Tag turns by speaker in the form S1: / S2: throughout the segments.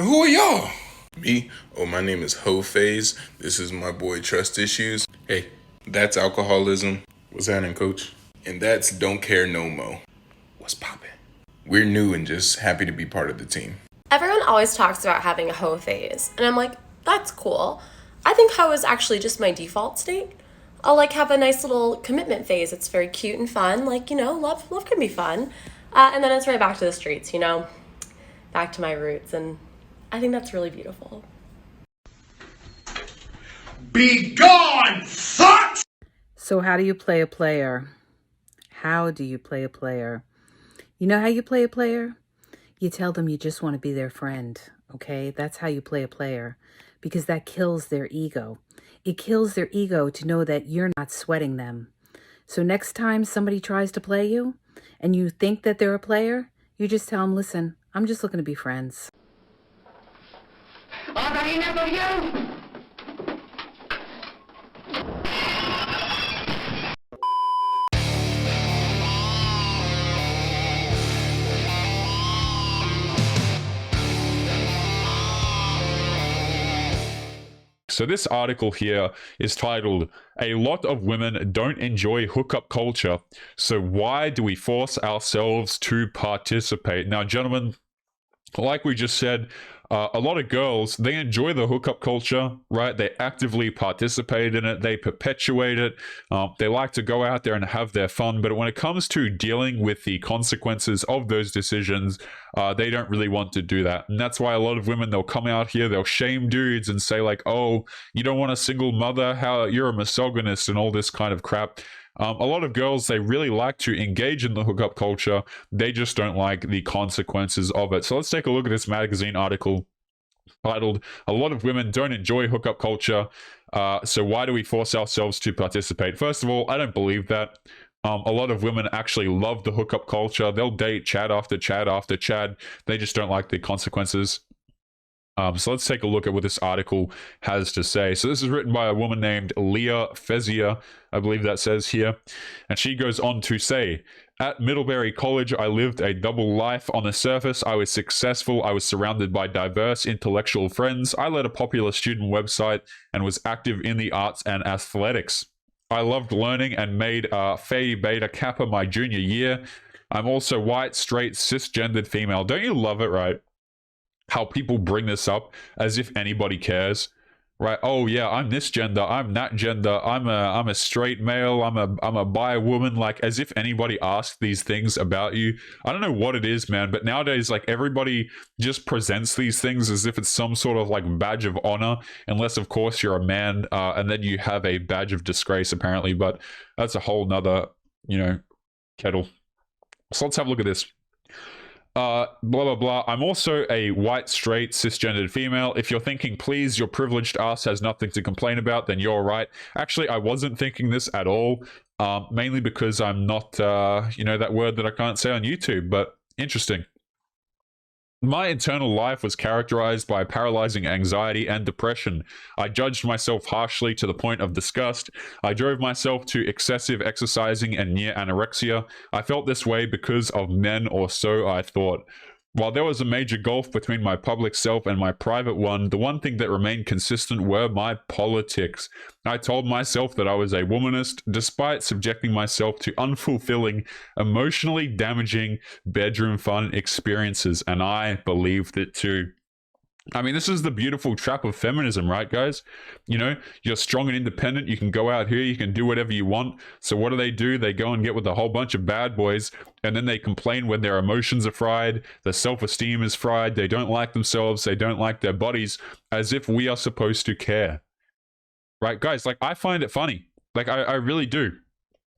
S1: Who are y'all? Me? Oh, my name is Ho Phase. This is my boy Trust Issues. Hey, that's alcoholism. What's happening, coach? And that's Don't Care No Mo. What's poppin'? We're new and just happy to be part of the team.
S2: Everyone always talks about having a hoe phase, and I'm like, that's cool. I think hoe is actually just my default state. I'll like have a nice little commitment phase. It's very cute and fun. Like, love can be fun. And then it's right back to the streets, back to my roots. And I think that's really beautiful.
S3: Be gone, fuck!
S4: So how do you play a player? How do you play a player? You know how you play a player? You tell them you just want to be their friend, okay? That's how you play a player, because that kills their ego. It kills their ego to know that you're not sweating them. So next time somebody tries to play you and you think that they're a player, you just tell them, listen, I'm just looking to be friends.
S5: So this article here is titled, "A lot of women don't enjoy hookup culture, so why do we force ourselves to participate?" Now, gentlemen, like we just said, a lot of girls, they enjoy the hookup culture, right? They actively participate in it. They perpetuate it. They like to go out there and have their fun. But when it comes to dealing with the consequences of those decisions, they don't really want to do that. And that's why a lot of women, they'll come out here, they'll shame dudes and say like, oh, you don't want a single mother? How you're a misogynist and all this kind of crap. A lot of girls, they really like to engage in the hookup culture. They just don't like the consequences of it. So let's take a look at this magazine article titled, "A lot of women don't enjoy hookup culture, so why do we force ourselves to participate?" First of all, I don't believe that. A lot of women actually love the hookup culture. They'll date chat after chat after chat. They just don't like the consequences. So let's take a look at what this article has to say. So this is written by a woman named Leah Fezier, I believe that says here. And she goes on to say, "At Middlebury College, I lived a double life. On the surface, I was successful. I was surrounded by diverse intellectual friends. I led a popular student website and was active in the arts and athletics. I loved learning and made Phi Beta Kappa my junior year. I'm also white, straight, cisgendered female." Don't you love it, right? How people bring this up as if anybody cares, right? Oh yeah, I'm this gender, I'm that gender, I'm a straight male, I'm a bi woman, like as if anybody asked these things about you. I don't know what it is, man, but nowadays like everybody just presents these things as if it's some sort of like badge of honor, unless of course you're a man, and then you have a badge of disgrace apparently, but that's a whole nother, kettle. So let's have a look at this. Blah blah blah. "I'm also a white, straight, cisgendered female. If you're thinking, please, your privileged ass has nothing to complain about, then you're right." Actually, I wasn't thinking this at all, mainly because I'm not, that word that I can't say on YouTube, but interesting. "My internal life was characterized by paralyzing anxiety and depression. I judged myself harshly to the point of disgust. I drove myself to excessive exercising and near anorexia. I felt this way because of men, or so I thought. While there was a major gulf between my public self and my private one, the one thing that remained consistent were my politics. I told myself that I was a womanist, despite subjecting myself to unfulfilling, emotionally damaging bedroom fun experiences, and I believed it too." I mean, this is the beautiful trap of feminism, right, guys? You're strong and independent. You can go out here. You can do whatever you want. So what do? They go and get with a whole bunch of bad boys, and then they complain when their emotions are fried, their self-esteem is fried, they don't like themselves, they don't like their bodies, as if we are supposed to care. Right, guys? Like, I find it funny. Like, I really do.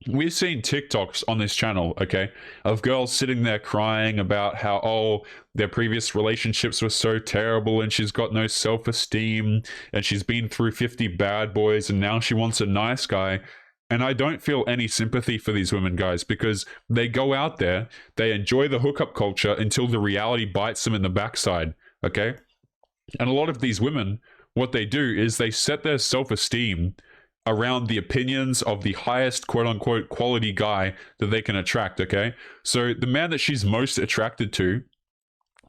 S5: We've seen TikToks on this channel, okay, of girls sitting there crying about how, oh, their previous relationships were so terrible and she's got no self-esteem and she's been through 50 bad boys and now she wants a nice guy. And I don't feel any sympathy for these women, guys, because they go out there, they enjoy the hookup culture until the reality bites them in the backside, okay? And a lot of these women, what they do is they set their self-esteem around the opinions of the highest quote-unquote quality guy that they can attract, okay? So the man that she's most attracted to,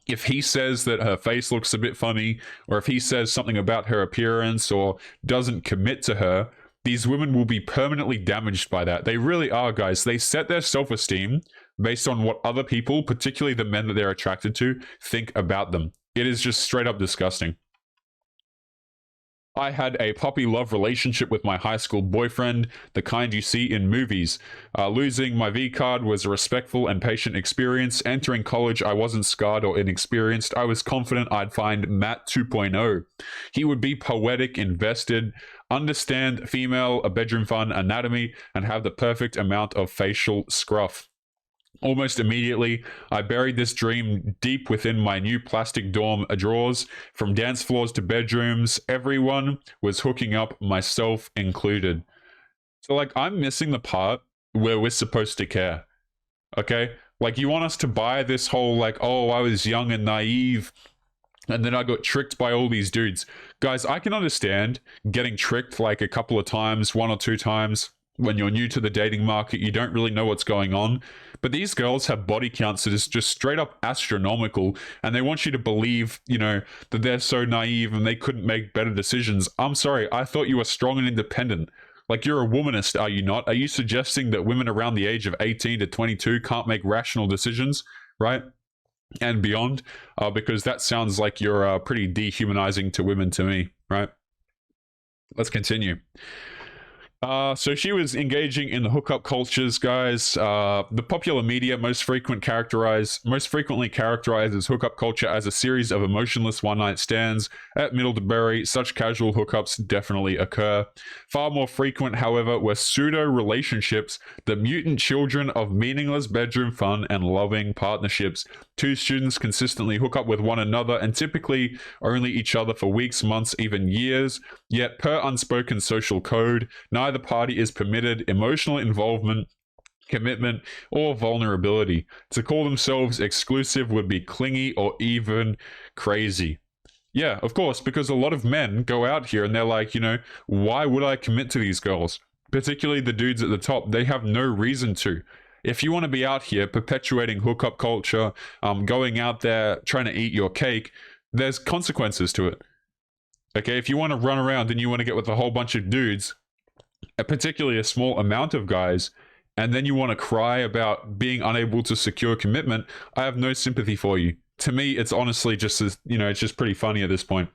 S5: if he says that her face looks a bit funny, or if he says something about her appearance or doesn't commit to her, these women will be permanently damaged by that. They really are, guys. They set their self-esteem based on what other people, particularly the men that they're attracted to, think about them. It is just straight up disgusting. I had a puppy love relationship with my high school boyfriend, the kind you see in movies. Losing my V card was a respectful and patient experience. Entering college, I wasn't scarred or inexperienced. I was confident I'd find Matt 2.0. He would be poetic, invested, understand female bedroom fun anatomy, and have the perfect amount of facial scruff. Almost immediately, I buried this dream deep within my new plastic dorm drawers. From dance floors to bedrooms, everyone was hooking up, myself included. So, like, I'm missing the part where we're supposed to care, okay? Like, you want us to buy this whole, like, oh, I was young and naive, and then I got tricked by all these dudes. Guys, I can understand getting tricked, like, a couple of times, 1 or 2 times. When you're new to the dating market, you don't really know what's going on. But these girls have body counts that is just straight up astronomical, and they want you to believe, you know, that they're so naive and they couldn't make better decisions. I'm sorry, I thought you were strong and independent. Like, you're a womanist, are you not? Are you suggesting that women around the age of 18 to 22 can't make rational decisions, right? And beyond? Because that sounds like you're pretty dehumanizing to women to me, right? Let's continue. So she was engaging in the hookup cultures, guys. The popular media most frequently characterizes hookup culture as a series of emotionless one-night stands. At Middlebury, such casual hookups definitely occur. Far more frequent, however, were pseudo-relationships, the mutant children of meaningless bedroom fun and loving partnerships. 2 students consistently hook up with one another and typically only each other for weeks, months, even years. Yet, per unspoken social code, neither party is permitted emotional involvement, commitment, or vulnerability. To call themselves exclusive would be clingy or even crazy. Yeah, of course, because a lot of men go out here and they're like, you know, why would I commit to these girls? Particularly the dudes at the top, they have no reason to. If you want to be out here perpetuating hookup culture, going out there trying to eat your cake, there's consequences to it. Okay, if you want to run around and you want to get with a whole bunch of dudes, particularly a small amount of guys, and then you want to cry about being unable to secure commitment, I have no sympathy for you. To me, it's honestly just, you know, it's just pretty funny at this point.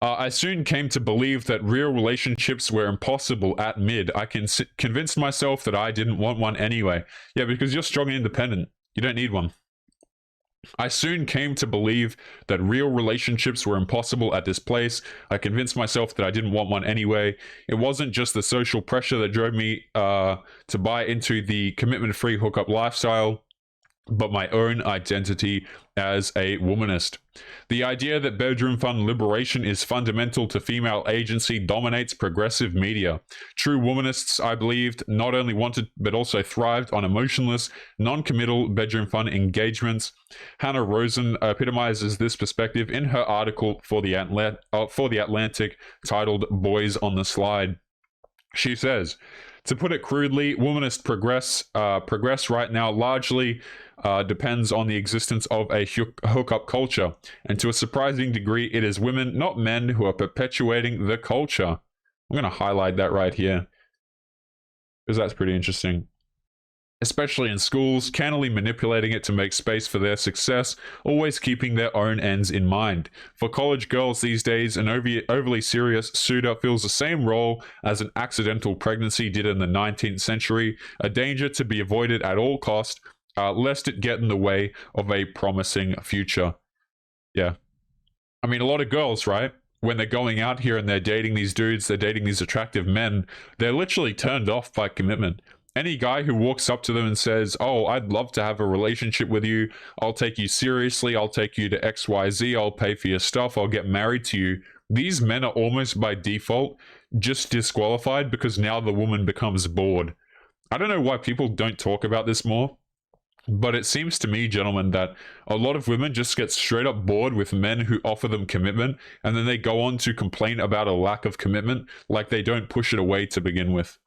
S5: I soon came to believe that real relationships were impossible at mid. I convinced myself that I didn't want one anyway. Yeah, because you're strong and independent. You don't need one. I soon came to believe that real relationships were impossible at this place. I convinced myself that I didn't want one anyway. It wasn't just the social pressure that drove me to buy into the commitment-free hookup lifestyle, but my own identity as a womanist. The idea that bedroom fun liberation is fundamental to female agency dominates progressive media. True womanists, I believed, not only wanted but also thrived on emotionless, non-committal bedroom fun engagements. Hannah Rosen epitomizes this perspective in her article for the Atlantic titled "Boys on the Slide." She says, to put it crudely, womanist progress right now largely depends on the existence of a hookup culture, and to a surprising degree, it is women, not men, who are perpetuating the culture. I'm going to highlight that right here, because that's pretty interesting. Especially in schools, cannily manipulating it to make space for their success, always keeping their own ends in mind. For college girls these days, an overly serious suitor fills the same role as an accidental pregnancy did in the 19th century, a danger to be avoided at all cost, lest it get in the way of a promising future. Yeah. I mean, a lot of girls, right? When they're going out here and they're dating these dudes, they're dating these attractive men, they're literally turned off by commitment. Any guy who walks up to them and says, oh, I'd love to have a relationship with you, I'll take you seriously, I'll take you to XYZ, I'll pay for your stuff, I'll get married to you. These men are almost by default just disqualified because now the woman becomes bored. I don't know why people don't talk about this more, but it seems to me, gentlemen, that a lot of women just get straight up bored with men who offer them commitment, and then they go on to complain about a lack of commitment like they don't push it away to begin with.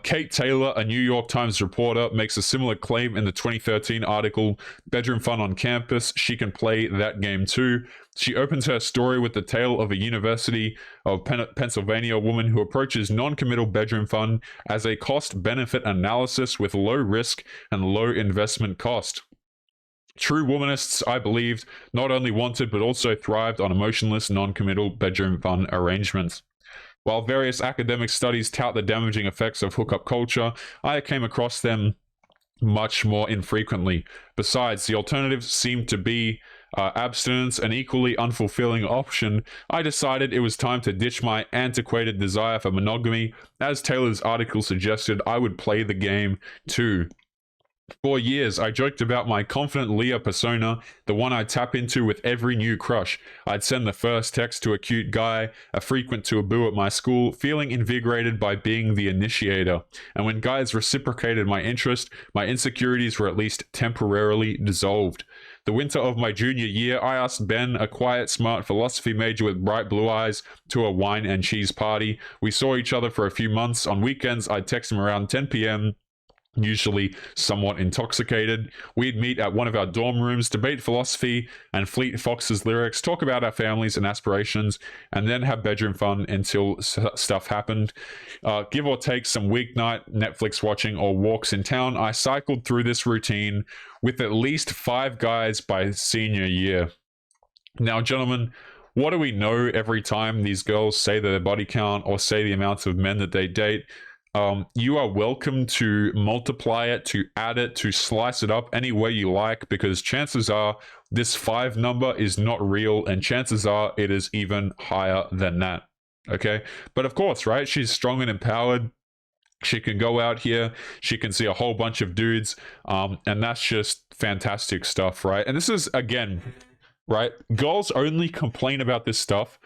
S5: Kate Taylor, a New York Times reporter, makes a similar claim in the 2013 article, Bedroom Fun on Campus. She can play that game too. She opens her story with the tale of a University of Pennsylvania woman who approaches non-committal bedroom fun as a cost-benefit analysis with low risk and low investment cost. True womanists, I believed, not only wanted but also thrived on emotionless, non-committal bedroom fun arrangements. While various academic studies tout the damaging effects of hookup culture, I came across them much more infrequently. Besides, the alternatives seemed to be abstinence, an equally unfulfilling option. I decided it was time to ditch my antiquated desire for monogamy. As Taylor's article suggested, I would play the game too. For years, I joked about my confident Leah persona, the one I'd tap into with every new crush. I'd send the first text to a cute guy, a frequent to a boo at my school, feeling invigorated by being the initiator. And when guys reciprocated my interest, my insecurities were at least temporarily dissolved. The winter of my junior year, I asked Ben, a quiet, smart philosophy major with bright blue eyes, to a wine and cheese party. We saw each other for a few months. On weekends, I'd text him around 10 p.m., usually somewhat intoxicated. We'd meet at one of our dorm rooms, debate philosophy and Fleet Fox's lyrics, talk about our families and aspirations, and then have bedroom fun until stuff happened. Give or take some weeknight Netflix watching or walks in town, I cycled through this routine with at least 5 guys by senior year. Now, gentlemen, what do we know every time these girls say their body count or say the amounts of men that they date? You are welcome to multiply it, to add it, to slice it up any way you like, because chances are this 5 number is not real, and chances are it is even higher than that. Okay? But of course, right? She's strong and empowered. She can go out here. She can see a whole bunch of dudes. And that's just fantastic stuff, right? And this is, again, right? Girls only complain about this stuff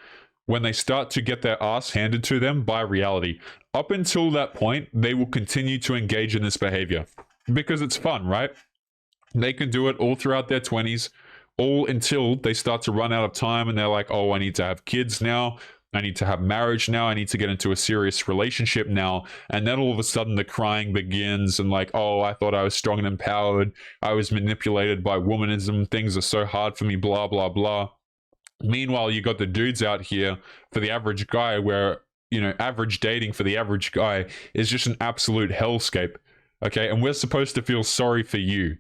S5: when they start to get their ass handed to them by reality. Up until that point, they will continue to engage in this behavior because it's fun, right? They can do it all throughout their 20s, all until they start to run out of time and they're like, oh, I need to have kids now. I need to have marriage now. I need to get into a serious relationship now. And then all of a sudden the crying begins and like, oh, I thought I was strong and empowered. I was manipulated by womanism. Things are so hard for me, blah, blah, blah. Meanwhile, you got the dudes out here for the average guy where, you know, average dating for the average guy is just an absolute hellscape. Okay, and we're supposed to feel sorry for you.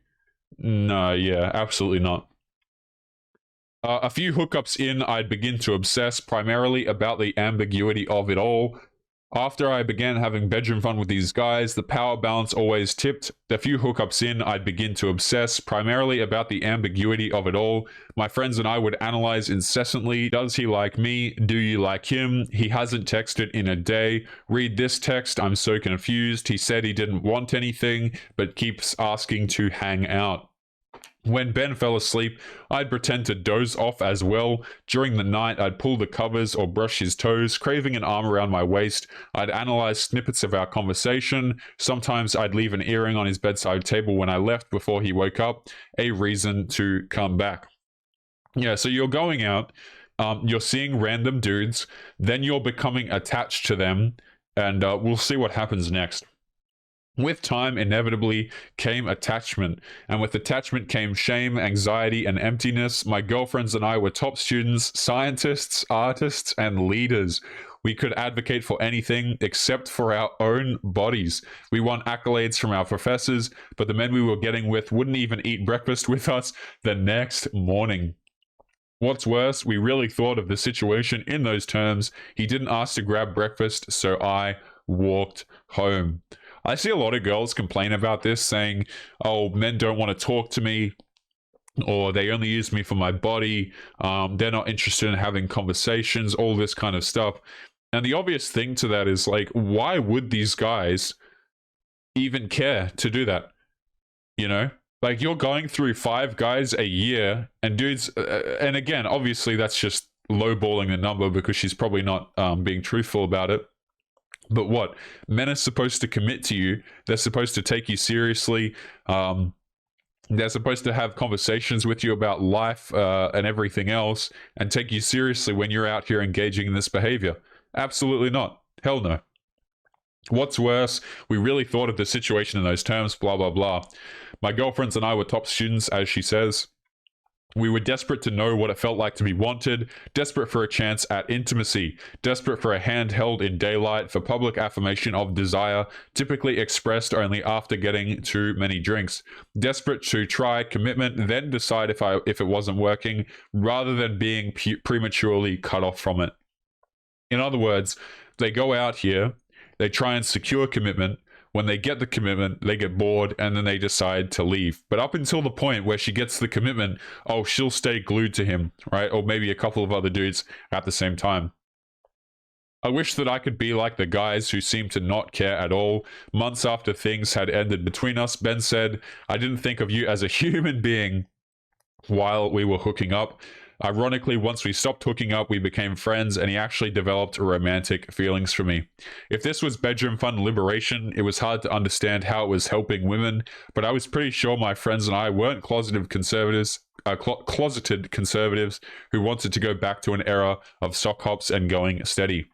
S5: No, yeah, absolutely not. A few hookups in, I'd begin to obsess primarily about the ambiguity of it all. After I began having bedroom fun with these guys, the power balance always tipped. A few hookups in, I'd begin to obsess primarily about the ambiguity of it all. My friends and I would analyze incessantly. Does he like me? Do you like him? He hasn't texted in a day. Read this text. I'm so confused. He said he didn't want anything, but keeps asking to hang out. When Ben fell asleep, I'd pretend to doze off as well. During the night, I'd pull the covers or brush his toes, craving an arm around my waist. I'd analyze snippets of our conversation. Sometimes I'd leave an earring on his bedside table when I left before he woke up, a reason to come back. Yeah, so you're going out, you're seeing random dudes, then you're becoming attached to them, and we'll see what happens next. With time, inevitably came attachment, and with attachment came shame, anxiety, and emptiness. My girlfriends and I were top students, scientists, artists, and leaders. We could advocate for anything except for our own bodies. We won accolades from our professors, but the men we were getting with wouldn't even eat breakfast with us the next morning. What's worse, we really thought of the situation in those terms. He didn't ask to grab breakfast, so I walked home. I see a lot of girls complain about this, saying, oh, men don't want to talk to me, or they only use me for my body, they're not interested in having conversations, all this kind of stuff. And the obvious thing to that is, like, why would these guys even care to do that? You know? Like, you're going through 5 guys a year, and dudes, and again, obviously that's just lowballing the number because she's probably not being truthful about it. But what? Men are supposed to commit to you. They're supposed to take you seriously. They're supposed to have conversations with you about life and everything else and take you seriously when you're out here engaging in this behavior. Absolutely not. Hell no. What's worse, we really thought of the situation in those terms, blah, blah, blah. My girlfriends and I were top students, as she says. We were desperate to know what it felt like to be wanted, desperate for a chance at intimacy, desperate for a hand held in daylight, for public affirmation of desire, typically expressed only after getting too many drinks, desperate to try commitment, then decide if it wasn't working, rather than being prematurely cut off from it. In other words, they go out here, they try and secure commitment. When they get the commitment, they get bored and then they decide to leave. But up until the point where she gets the commitment, oh, she'll stay glued to him, right? Or maybe a couple of other dudes at the same time. I wish that I could be like the guys who seem to not care at all. Months after things had ended between us, Ben said, I didn't think of you as a human being while we were hooking up. Ironically, once we stopped hooking up, we became friends, and he actually developed romantic feelings for me. If this was bedroom fun liberation, it was hard to understand how it was helping women, but I was pretty sure my friends and I weren't closeted conservatives who wanted to go back to an era of sock hops and going steady.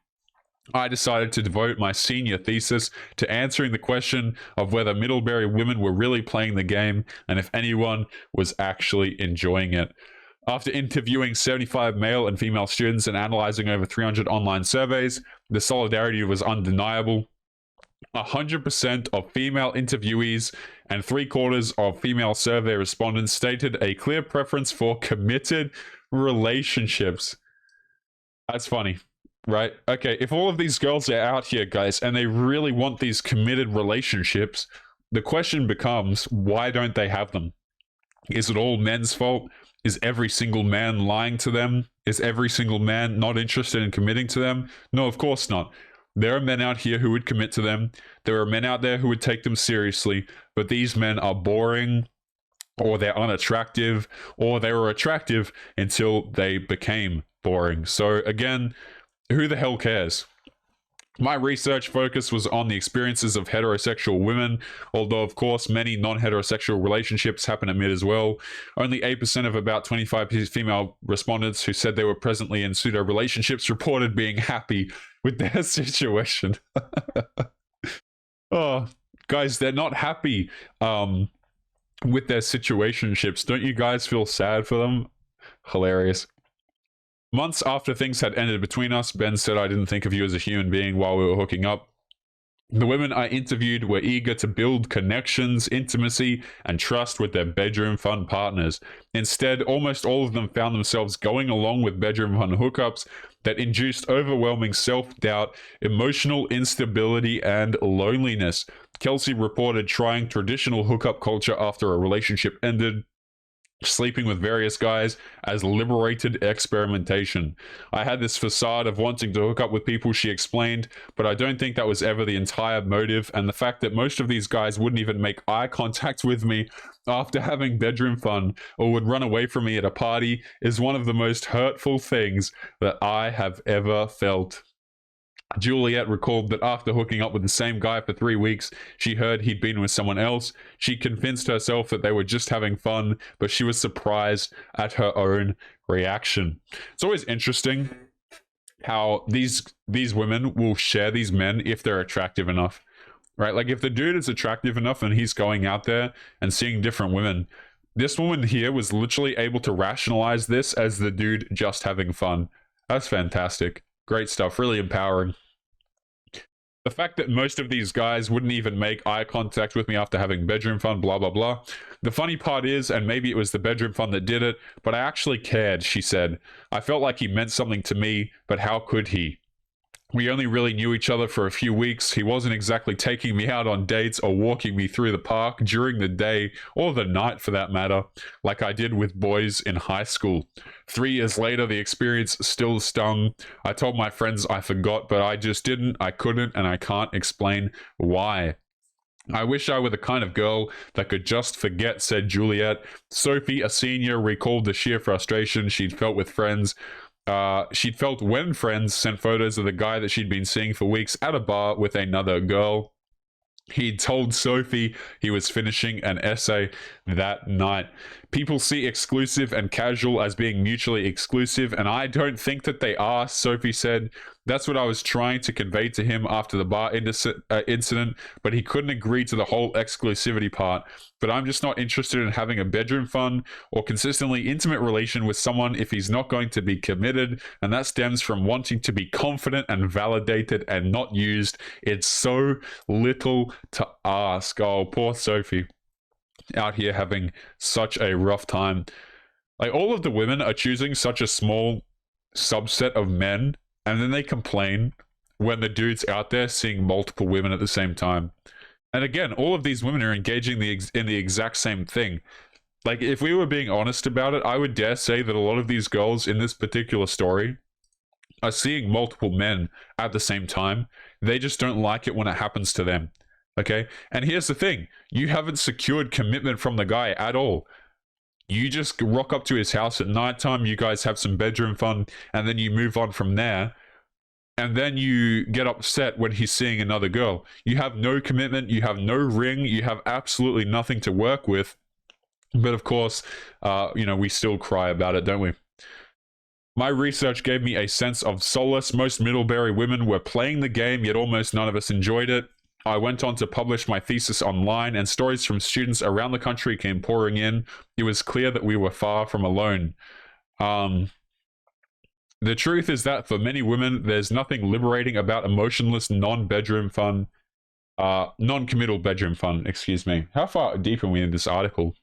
S5: I decided to devote my senior thesis to answering the question of whether Middlebury women were really playing the game and if anyone was actually enjoying it. After interviewing 75 male and female students and analyzing over 300 online surveys, the solidarity was undeniable. 100% of female interviewees and 3/4 of female survey respondents stated a clear preference for committed relationships. That's funny, right? Okay, if all of these girls are out here, guys, and they really want these committed relationships, the question becomes, why don't they have them? Is it all men's fault? Is every single man lying to them? Is every single man not interested in committing to them? No, of course not. There are men out here who would commit to them. There are men out there who would take them seriously, but these men are boring, or they're unattractive, or they were attractive until they became boring. So again, who the hell cares? My research focus was on the experiences of heterosexual women, although of course many non-heterosexual relationships happen at mid as well. Only 8% of about 25 female respondents who said they were presently in pseudo relationships reported being happy with their situation. Oh, guys, they're not happy with their situationships. Don't you guys feel sad for them? Hilarious. Months after things had ended between us, Ben said, I didn't think of you as a human being while we were hooking up. The women I interviewed were eager to build connections, intimacy, and trust with their bedroom fun partners. Instead, almost all of them found themselves going along with bedroom fun hookups that induced overwhelming self-doubt, emotional instability, and loneliness. Kelsey reported trying traditional hookup culture after a relationship ended, sleeping with various guys as liberated experimentation. I had this facade of wanting to hook up with people, she explained, but I don't think that was ever the entire motive, and the fact that most of these guys wouldn't even make eye contact with me after having bedroom fun or would run away from me at a party is one of the most hurtful things that I have ever felt. Juliet recalled that after hooking up with the same guy for 3 weeks, she heard he'd been with someone else. She convinced herself that they were just having fun, but she was surprised at her own reaction. It's always interesting how these women will share these men if they're attractive enough, right? Like if the dude is attractive enough and he's going out there and seeing different women, this woman here was literally able to rationalize this as the dude just having fun. That's fantastic. Great stuff. Really empowering. The fact that most of these guys wouldn't even make eye contact with me after having bedroom fun, blah, blah, blah. The funny part is, and maybe it was the bedroom fun that did it, but I actually cared, she said. I felt like he meant something to me, but how could he? We only really knew each other for a few weeks. He wasn't exactly taking me out on dates or walking me through the park during the day, or the night for that matter, like I did with boys in high school. 3 years later, the experience still stung. I told my friends I forgot, but I just didn't, I couldn't, and I can't explain why. I wish I were the kind of girl that could just forget, said Juliet. Sophie, a senior, recalled the sheer frustration she'd felt with friends. She'd felt when friends sent photos of the guy that she'd been seeing for weeks at a bar with another girl. He'd told Sophie he was finishing an essay that night. People see exclusive and casual as being mutually exclusive, and I don't think that they are, Sophie said. That's what I was trying to convey to him after the bar incident, but he couldn't agree to the whole exclusivity part. But I'm just not interested in having a bedroom fun or consistently intimate relation with someone if he's not going to be committed, and that stems from wanting to be confident and validated and not used. It's so little to ask. Oh, poor Sophie, out here having such a rough time. Like, all of the women are choosing such a small subset of men, and then they complain when the dude's out there seeing multiple women at the same time. And again, all of these women are engaging in the exact same thing. Like, if we were being honest about it, I would dare say that a lot of these girls in this particular story are seeing multiple men at the same time. They just don't like it when it happens to them. Okay? And here's the thing. You haven't secured commitment from the guy at all. You just rock up to his house at nighttime, you guys have some bedroom fun, and then you move on from there. And then you get upset when he's seeing another girl. You have no commitment, you have no ring, you have absolutely nothing to work with. But of course, we still cry about it, don't we? My research gave me a sense of solace. Most Middlebury women were playing the game, yet almost none of us enjoyed it. I went on to publish my thesis online, and stories from students around the country came pouring in. It was clear that we were far from alone. The truth is that for many women, there's nothing liberating about emotionless non-committal bedroom fun, excuse me. How far deep are we in this article?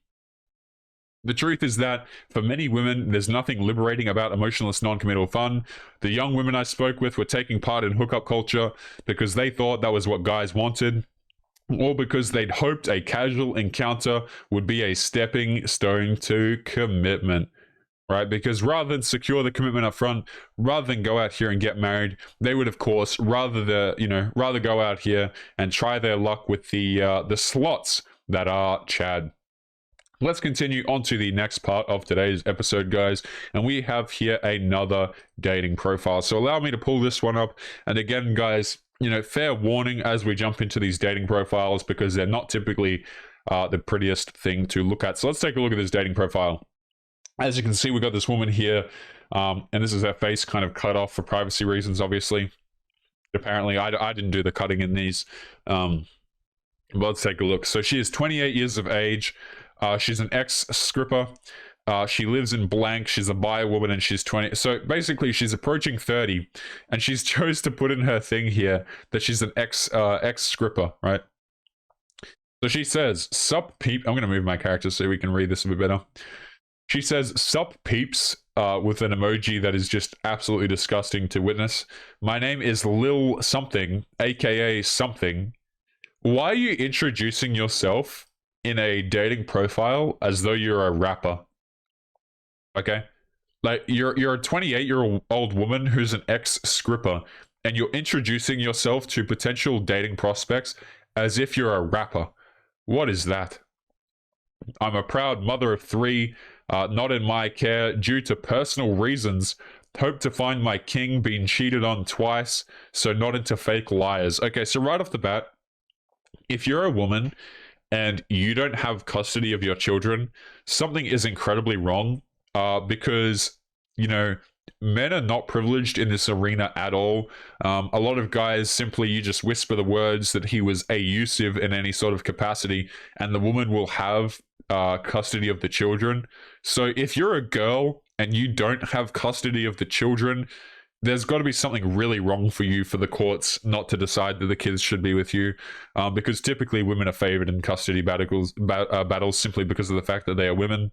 S5: The truth is that for many women, there's nothing liberating about emotionless non-committal fun. The young women I spoke with were taking part in hookup culture because they thought that was what guys wanted, or because they'd hoped a casual encounter would be a stepping stone to commitment, right? Because rather than secure the commitment up front, rather than go out here and get married, they would, of course, rather go out here and try their luck with the slots that are Chad. Let's continue on to the next part of today's episode, guys. And we have here another dating profile. So allow me to pull this one up. And again, guys, fair warning as we jump into these dating profiles, because they're not typically the prettiest thing to look at. So let's take a look at this dating profile. As you can see, we've got this woman here. And this is her face kind of cut off for privacy reasons, obviously. Apparently, I didn't do the cutting in these. But let's take a look. So she is 28 years of age. She's an ex-scripper. She lives in blank. She's a bi woman, and she's 20. So basically, she's approaching 30, and she's chose to put in her thing here that she's an ex-scripper, right? So she says, "Sup peep." I'm going to move my character so we can read this a bit better. She says, "Sup peeps," with an emoji that is just absolutely disgusting to witness. "My name is Lil something, aka something. Why are you introducing yourself in a dating profile as though you're a rapper?" Okay, like you're a 28-year-old woman who's an ex-scripper, and you're introducing yourself to potential dating prospects as if you're a rapper. What is that? "I'm a proud mother of 3, not in my care due to personal reasons. Hope to find my king, being cheated on twice, so not into fake liars." Okay, so right off the bat, if you're a woman and you don't have custody of your children, something is incredibly wrong, because, men are not privileged in this arena at all. A lot of guys simply, you just whisper the words that he was abusive in any sort of capacity, and the woman will have custody of the children. So if you're a girl and you don't have custody of the children, there's got to be something really wrong for you for the courts not to decide that the kids should be with you, because typically women are favored in custody battles simply because of the fact that they are women,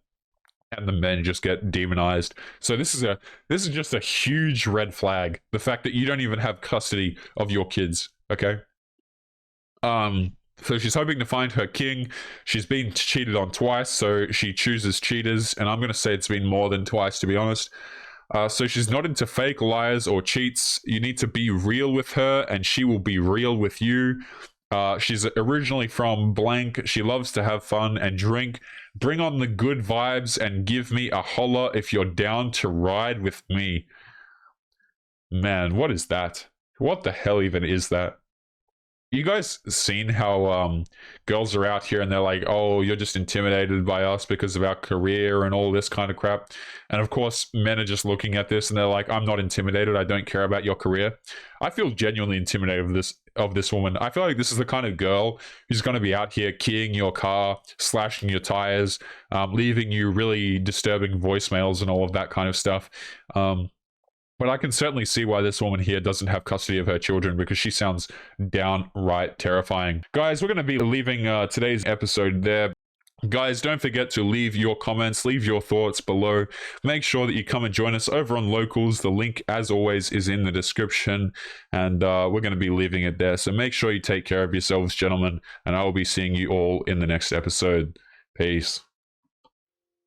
S5: and the men just get demonized. So this is just a huge red flag, the fact that you don't even have custody of your kids. Okay. So she's hoping to find her king. She's been cheated on twice, so she chooses cheaters, and I'm going to say it's been more than twice, to be honest. So she's not into fake liars or cheats. You need to be real with her, and she will be real with you. She's originally from blank. She loves to have fun and drink. Bring on the good vibes and give me a holler if you're down to ride with me. Man, what is that? What the hell even is that? You guys seen how girls are out here and they're like, oh, you're just intimidated by us because of our career and all this kind of crap. And of course, men are just looking at this and they're like, I'm not intimidated. I don't care about your career. I feel genuinely intimidated of this woman. I feel like this is the kind of girl who's going to be out here keying your car, slashing your tires, leaving you really disturbing voicemails and all of that kind of stuff. But I can certainly see why this woman here doesn't have custody of her children, because she sounds downright terrifying. Guys, we're going to be leaving today's episode there. Guys, don't forget to leave your comments, leave your thoughts below. Make sure that you come and join us over on Locals. The link, as always, is in the description, and we're going to be leaving it there. So make sure you take care of yourselves, gentlemen, and I will be seeing you all in the next episode. Peace.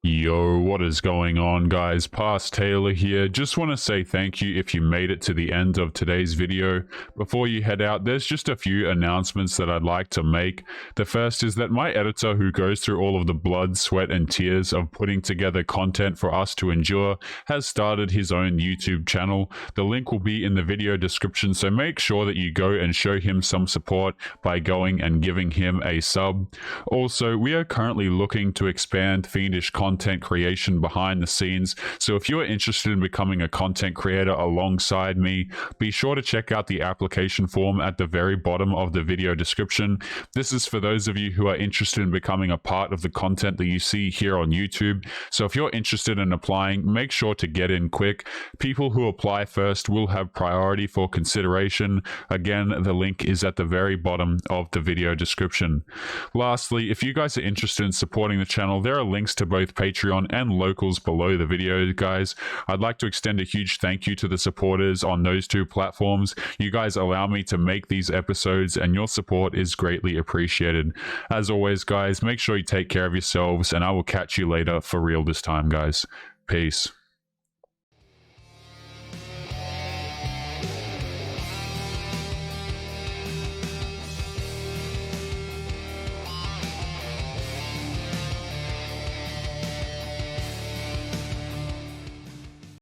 S5: Yo, what is going on, guys? Past Taylor here. Just want to say thank you if you made it to the end of today's video. Before you head out, there's just a few announcements that I'd like to make. The first is that my editor, who goes through all of the blood, sweat, and tears of putting together content for us to endure, has started his own YouTube channel. The link will be in the video description, so make sure that you go and show him some support by going and giving him a sub. Also, we are currently looking to expand fiendish content creation behind the scenes, so if you're interested in becoming a content creator alongside me, be sure to check out the application form at the very bottom of the video description. This is for those of you who are interested in becoming a part of the content that you see here on YouTube. So if you're interested in applying, make sure to get in quick. People who apply first will have priority for consideration. Again, the link is at the very bottom of the video description. Lastly, if you guys are interested in supporting the channel, there are links to both Patreon and Locals below the video, guys. I'd like to extend a huge thank you to the supporters on those two platforms. You guys allow me to make these episodes, and your support is greatly appreciated. As always, guys, make sure you take care of yourselves, and I will catch you later for real this time, guys. Peace.